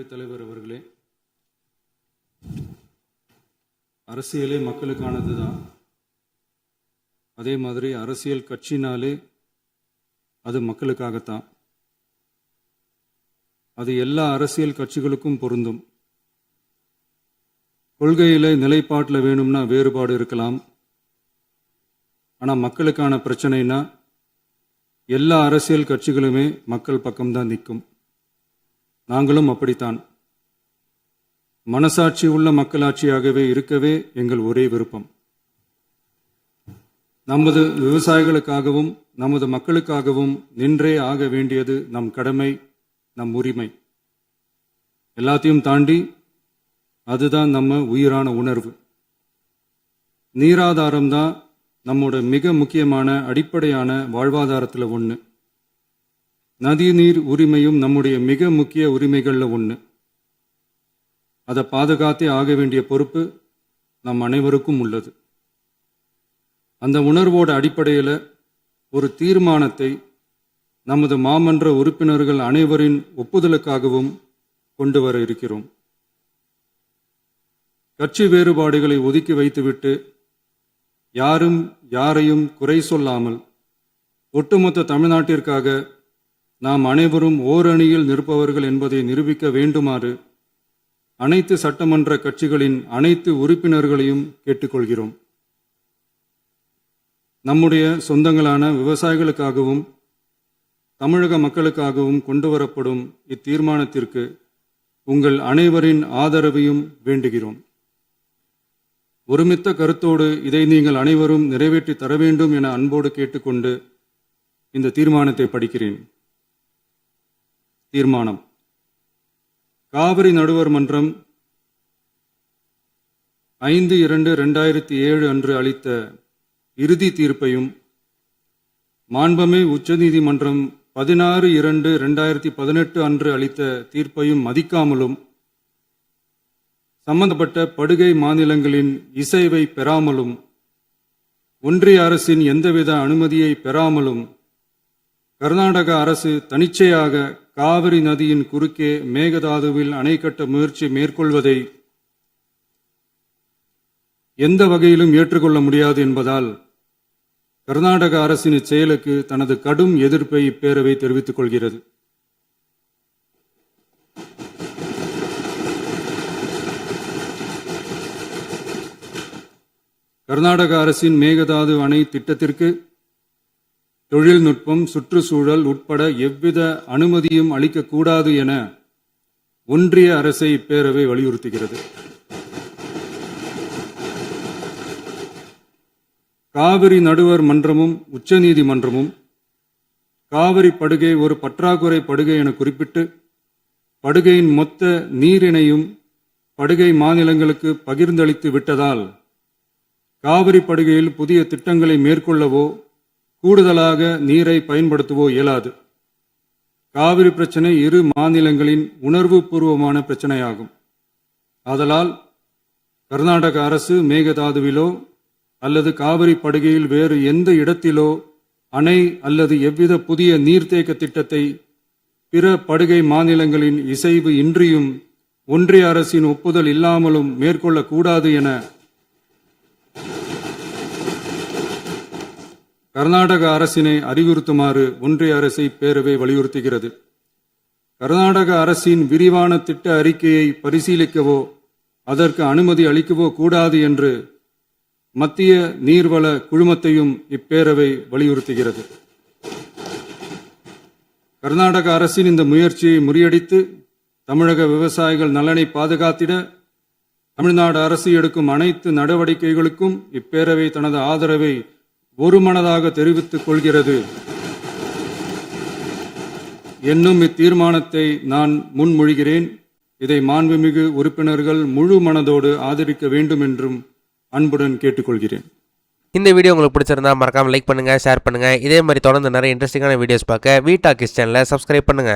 பேரவைத் தலைவர் அவர்களே, அரசியலே மக்களுக்கானது தான். அதே மாதிரி அரசியல் கட்சினாலே அது மக்களுக்காகத்தான். அது எல்லா அரசியல் கட்சிகளுக்கும் பொருந்தும். கொள்கையில் நிலைப்பாட்டில் வேணும்னா வேறுபாடு இருக்கலாம். ஆனால் மக்களுக்கான பிரச்சனைனா எல்லா அரசியல் கட்சிகளுமே மக்கள் பக்கம்தான் நிற்கும். நாங்களும் அப்படித்தான். மனசாட்சி உள்ள மக்களாட்சியாகவே இருக்கவே எங்கள் ஒரே விருப்பம். நமது விவசாயிகளுக்காகவும் நமது மக்களுக்காகவும் நின்றே ஆக வேண்டியது நம் கடமை, நம் உரிமை. எல்லாத்தையும் தாண்டி அதுதான் நம்ம உயிரான உணர்வு. நீராதாரம்தான் நம்மோட மிக முக்கியமான அடிப்படையான வாழ்வாதாரத்தில் ஒன்று. நதிநீர் உரிமையும் நம்முடைய மிக முக்கிய உரிமைகளில் ஒன்று. அதை பாதுகாத்தே ஆக வேண்டிய பொறுப்பு நம் அனைவருக்கும் உள்ளது. அந்த உணர்வோட அடிப்படையில் ஒரு தீர்மானத்தை நமது மாமன்ற உறுப்பினர்கள் அனைவரின் ஒப்புதலுக்காகவும் கொண்டு வர இருக்கிறோம். கட்சி வேறுபாடுகளை ஒதுக்கி வைத்துவிட்டு யாரும் யாரையும் குறை சொல்லாமல் ஒட்டுமொத்த தமிழ்நாட்டிற்காக நாம் அனைவரும் ஓரணியில் நிற்பவர்கள் என்பதை நிரூபிக்க வேண்டுமாறு அனைத்து சட்டமன்ற கட்சிகளின் அனைத்து உறுப்பினர்களையும் கேட்டுக்கொள்கிறோம். நம்முடைய சொந்தங்களான விவசாயிகளுக்காகவும் தமிழக மக்களுக்காகவும் கொண்டு வரப்படும் இத்தீர்மானத்திற்கு உங்கள் அனைவரின் ஆதரவையும் வேண்டுகிறோம். ஒருமித்த கருத்தோடு இதை நீங்கள் அனைவரும் நிறைவேற்றி தர வேண்டும் என அன்போடு கேட்டுக்கொண்டு இந்த தீர்மானத்தை படிக்கிறேன். தீர்மானம்: காவிரி நடுவர் மன்றம் 5/2/2007 அன்று அளித்த இறுதி தீர்ப்பையும் மாண்புமிகு உச்சநீதிமன்றம் 16/2/2018 அன்று அளித்த தீர்ப்பையும் மதிக்காமலும் சம்பந்தப்பட்ட படுகை மாநிலங்களின் இசைவை பெறாமலும் ஒன்றிய அரசின் எந்தவித அனுமதியை பெறாமலும் கர்நாடக அரசு தனிச்சையாக காவிரி நதியின் குறுக்கே மேகதாதுவில் அணை கட்ட முயற்சி மேற்கொள்வதை எந்த வகையிலும் ஏற்றுக்கொள்ள முடியாது என்பதால் கர்நாடக அரசின் இச்செயலுக்கு தனது கடும் எதிர்ப்பை இப்பேரவை தெரிவித்துக் கொள்கிறது. கர்நாடக அரசின் மேகதாது அணை திட்டத்திற்கு தொழில்நுட்பம், சுற்றுச்சூழல் உட்பட எவ்வித அனுமதியும் அளிக்கக்கூடாது என ஒன்றிய அரசை இப்பேரவை வலியுறுத்துகிறது. காவிரி நடுவர் மன்றமும் உச்சநீதிமன்றமும் காவிரி படுகை ஒரு பற்றாக்குறை படுகை என குறிப்பிட்டு படுகையின் மொத்த நீரினையும் படுகை மாநிலங்களுக்கு பகிர்ந்தளித்து விட்டதால் காவிரி படுகையில் புதிய திட்டங்களை மேற்கொள்ளவோ கூடுதலாக நீரை பயன்படுத்தவோ இயலாது. காவிரி பிரச்சனை இரு மாநிலங்களின் உணர்வு பூர்வமான பிரச்சனையாகும். ஆதலால் கர்நாடக அரசு மேகதாதுவிலோ அல்லது காவிரி படுகையில் வேறு எந்த இடத்திலோ அணை அல்லது எவ்வித புதிய நீர்த்தேக்க திட்டத்தை பிற படுகை மாநிலங்களின் இசைவு இன்றியும் ஒன்றிய அரசின் ஒப்புதல் இல்லாமலும் மேற்கொள்ளக்கூடாது என கர்நாடக அரசினை அறிவுறுத்துமாறு ஒன்றிய அரசை பேரவை வலியுறுத்துகிறது. கர்நாடக அரசின் விரிவான திட்ட அறிக்கையை பரிசீலிக்கவோ அதற்கு அனுமதி அளிக்கவோ கூடாது என்று மத்திய நீர்வள குழுமத்தையும் இப்பேரவை வலியுறுத்துகிறது. கர்நாடக அரசின் இந்த முயற்சியை முறியடித்து தமிழக விவசாயிகள் நலனை பாதுகாத்திட தமிழ்நாடு அரசு எடுக்கும் அனைத்து நடவடிக்கைகளுக்கும் இப்பேரவை தனது ஆதரவை ஒருமனதாக தெரிவித்துக் கொள்கிறது என்னும் இத்தீர்மானத்தை நான் முன்மொழிகிறேன். இதை மாண்புமிகு உறுப்பினர்கள் முழு மனதோடு ஆதரிக்க வேண்டும் என்றும் அன்புடன் கேட்டுக்கொள்கிறேன். இந்த வீடியோ உங்களுக்கு பிடிச்சிருந்தா மறக்காம லைக் பண்ணுங்க, ஷேர் பண்ணுங்க. இதே மாதிரி தொடர்ந்து நிறைய இன்ட்ரெஸ்டிங்கான வீடியோஸ் பார்க்க வி டாக்கிஸ் சேனலை சப்ஸ்கிரைப் பண்ணுங்க.